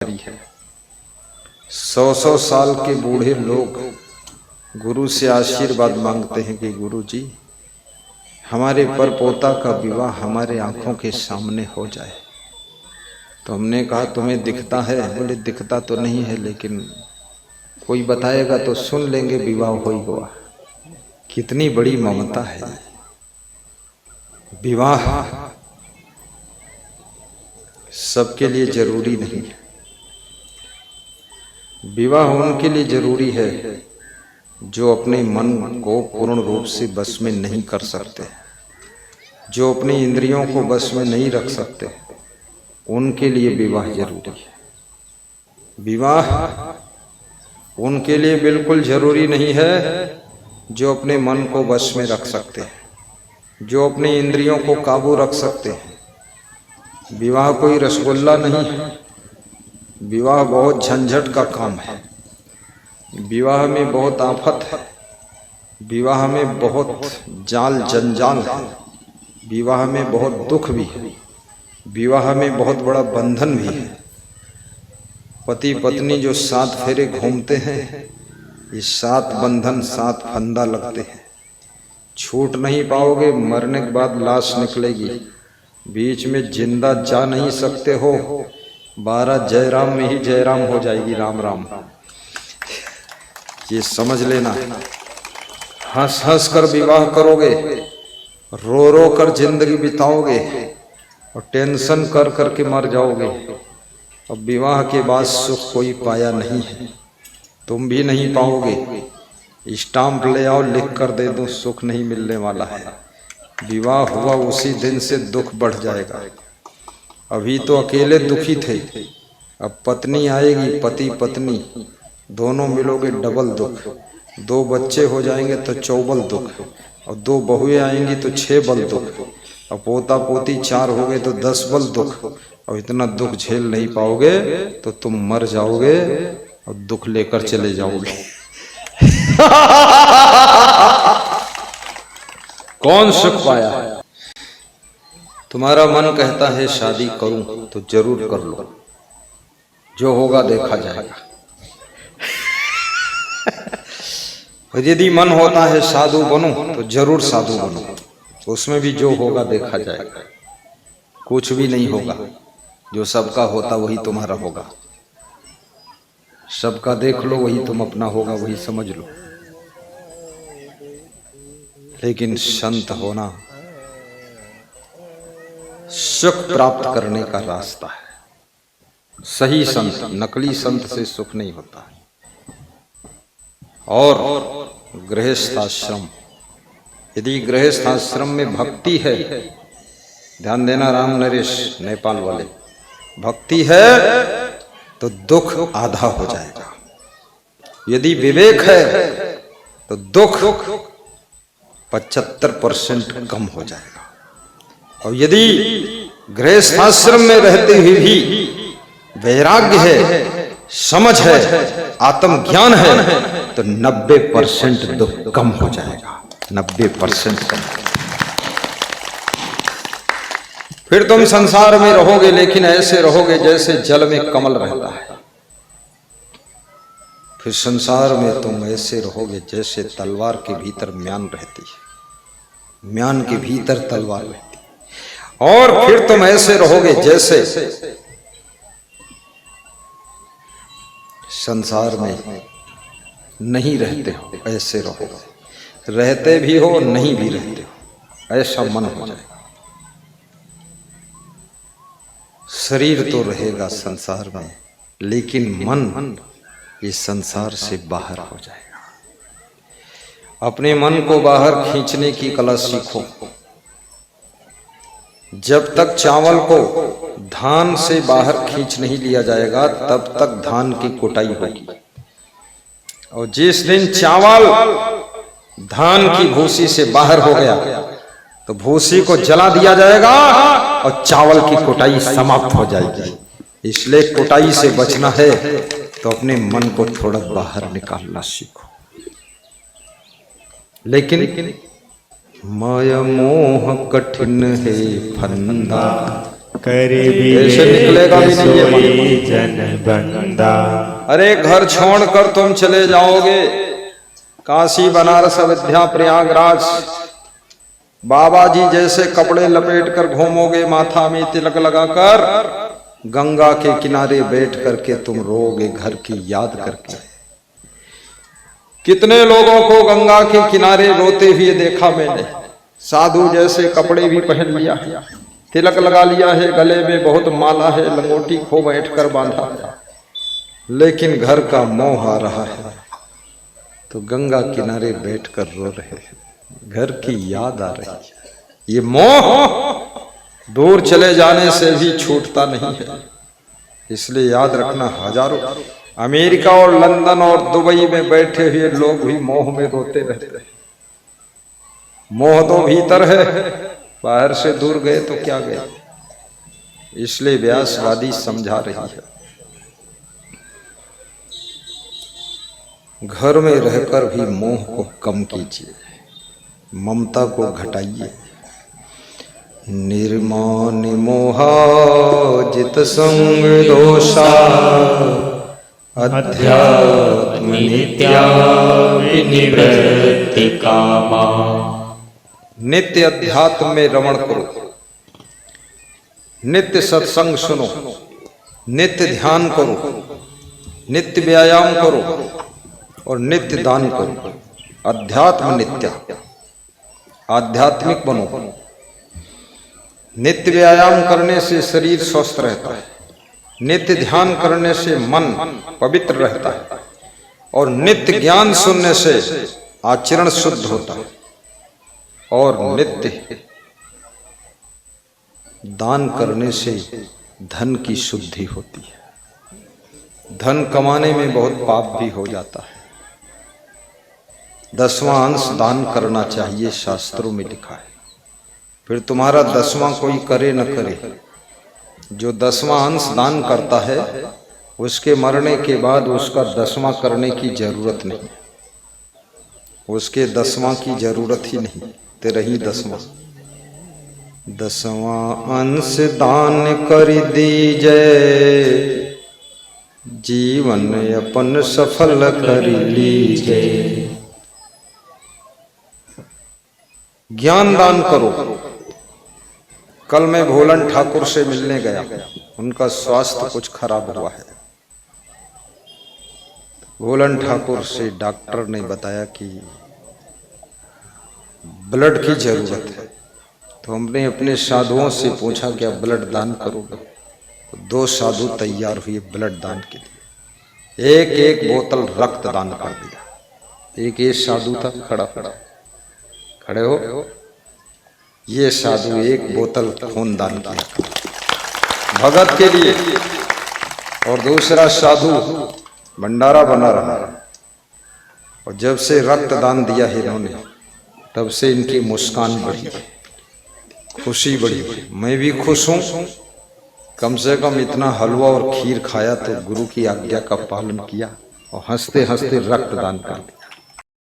है। 100 साल के बूढ़े लोग गुरु से आशीर्वाद मांगते हैं कि गुरु जी हमारे परपोता का विवाह हमारे आंखों के सामने हो जाए। तो हमने कहा तुम्हें दिखता है? बोले दिखता तो नहीं है, लेकिन कोई बताएगा तो सुन लेंगे, विवाह हो ही गया। कितनी बड़ी ममता है। विवाह सबके लिए जरूरी नहीं है। विवाह उनके लिए जरूरी है जो अपने मन को पूर्ण रूप से बस में नहीं कर सकते, जो अपनी इंद्रियों को बस में नहीं रख सकते, उनके लिए विवाह जरूरी है। विवाह उनके लिए बिल्कुल जरूरी नहीं है जो अपने मन को बस में रख सकते हैं, जो अपनी इंद्रियों को काबू रख सकते हैं। विवाह कोई रसगुल्ला नहीं है। विवाह बहुत झंझट का काम है। विवाह में बहुत आफत है। विवाह में बहुत जाल जंजाल है। विवाह में बहुत दुख भी है। विवाह में बहुत बड़ा बंधन भी है। पति पत्नी जो 7 फेरे घूमते हैं, ये 7 बंधन 7 फंदा लगते हैं। छूट नहीं पाओगे, मरने के बाद लाश निकलेगी। बीच में जिंदा जा नहीं सकते हो। 12 जयराम में ही जयराम हो जाएगी, राम राम। ये समझ लेना। हंस हंस कर विवाह करोगे, रो रो कर जिंदगी बिताओगे और टेंशन कर कर के मर जाओगे। अब विवाह के बाद सुख कोई पाया नहीं है, तुम भी नहीं पाओगे। स्टाम्प ले आओ, लिख कर दे दो, सुख नहीं मिलने वाला है। विवाह हुआ उसी दिन से दुख बढ़ जाएगा। अभी तो अकेले दुखी थे, अब पत्नी आएगी, पति पत्नी दोनों मिलोगे, डबल दुख। 2 बच्चे हो जाएंगे तो 4 दुख, और 2 बहुएं आएंगी तो 6 बल दुख, और पोता पोती 4 हो गए तो 10 बल दुख। और इतना दुख झेल नहीं पाओगे तो तुम मर जाओगे और दुख लेकर चले जाओगे। कौन सुख पाया? तुम्हारा मन कहता है शादी करूं तो जरूर कर लो, जो होगा देखा जाएगा। और यदि मन होता है साधु बनो तो जरूर साधु बनो, उसमें भी जो होगा देखा जाएगा। कुछ भी नहीं होगा, जो सबका होता वही तुम्हारा होगा। सबका देख लो, वही तुम अपना होगा, वही समझ लो। लेकिन संत होना सुख प्राप्त करने का रास्ता है। सही संत, नकली संत से सुख नहीं होता। और गृहस्थाश्रम, यदि गृहस्थाश्रम में भक्ति है, ध्यान देना राम नरेश नेपाल वाले, भक्ति है तो दुख आधा हो जाएगा। यदि विवेक है तो दुख 75% कम हो जाएगा। और यदि गृहस्थाश्रम में रहते हुए भी वैराग्य है, समझ है, आत्मज्ञान है, तो 90% दुख कम हो जाएगा। 90% कम। फिर तुम संसार में रहोगे, लेकिन ऐसे रहोगे जैसे जल में कमल रहता है। फिर संसार में तुम ऐसे रहोगे जैसे तलवार के भीतर म्यान रहती है, म्यान के भीतर तलवार रहती है। और फिर तुम ऐसे रहोगे जैसे संसार में नहीं रहते हो, ऐसे रहोगे। रहते भी हो, नहीं भी रहते हो, ऐसा मन हो जाएगा। शरीर तो रहेगा संसार में, लेकिन मन इस संसार से बाहर हो जाएगा। अपने मन को बाहर खींचने की कला सीखो। जब तक चावल को धान से बाहर खींच नहीं लिया जाएगा, तब तक धान की कुटाई होगी। और जिस दिन चावल धान की भूसी से बाहर हो गया, तो भूसी को जला दिया जाएगा और चावल की कुटाई समाप्त हो जाएगी। इसलिए कुटाई से बचना है तो अपने मन को थोड़ा बाहर निकालना सीखो। लेकिन माया मोह कठिन है फंदा, करे ऐसे निकलेगा भी नहीं ये मन। जन बंदा। अरे घर छोड़कर तुम चले जाओगे काशी बनारस अयोध्या प्रयागराज, बाबा जी जैसे कपड़े लपेट कर घूमोगे, माथा में तिलक लगाकर, गंगा के किनारे बैठ करके तुम रोगे घर की याद करके। कितने लोगों को गंगा के किनारे रोते हुए देखा मैंने। साधु जैसे कपड़े भी पहन लिया, तिलक लगा लिया है, गले में बहुत माला है, लंगोटी खो बैठकर बांधा है, लेकिन घर का मोह आ रहा है तो गंगा किनारे बैठकर रो रहे हैं, घर की याद आ रही है। ये मोह दूर चले जाने से भी छूटता नहीं है। इसलिए याद रखना, हजारों अमेरिका और लंदन और दुबई में बैठे हुए लोग भी मोह में रोते रहते हैं। मोह तो भीतर है, बाहर से दूर गए तो क्या गए। इसलिए व्यासवादी समझा रही है, घर में रहकर भी मोह को कम कीजिए, ममता को घटाइए। निर्माण मोहा जित संग दोषा, अध्यात्म नित्या विनिवृत्ति कामा। नित्य अध्यात्म में रमण करो, नित्य सत्संग सुनो, नित्य ध्यान करो, नित्य व्यायाम करो और नित्य दान करो। अध्यात्म नित्य, आध्यात्मिक बनो। नित्य व्यायाम करने से शरीर स्वस्थ रहता है, नित्य ध्यान करने से मन पवित्र रहता है और नित्य ज्ञान सुनने से आचरण शुद्ध होता है और नित्य दान करने से धन की शुद्धि होती है। धन कमाने में बहुत पाप भी हो जाता है। 10वां अंश दान करना चाहिए, शास्त्रों में लिखा है। फिर तुम्हारा 10वां कोई करे न करे, जो 10वां अंश दान करता है उसके मरने के बाद उसका 10वां करने की जरूरत नहीं, उसके 10वां की जरूरत ही नहीं, तेरा ही 10वां। 10वां अंश दान कर दीजे, जीवन अपन सफल कर लीजे। ज्ञान दान करो। कल मैं भोलन ठाकुर से मिलने गया, उनका स्वास्थ्य कुछ खराब हुआ है। भोलन ठाकुर से डॉक्टर ने बताया कि ब्लड की जरूरत है। तो हमने अपने साधुओं से पूछा कि आप ब्लड दान करोगे? तो 2 साधु तैयार हुए ब्लड दान के लिए, एक एक बोतल रक्त दान कर दिया। एक साधु था खड़ा, खड़े हो। ये साधु एक बोतल खून दान किया भगत के लिए, और दूसरा साधु भंडारा बना रहा। और जब से रक्त दान दिया है इन्होंने, तब से इनकी मुस्कान बढ़ी, खुशी बढ़ी। मैं भी खुश हूं, कम से कम इतना हलवा और खीर खाया तो गुरु की आज्ञा का पालन किया और हंसते हंसते रक्त दान कर दिया।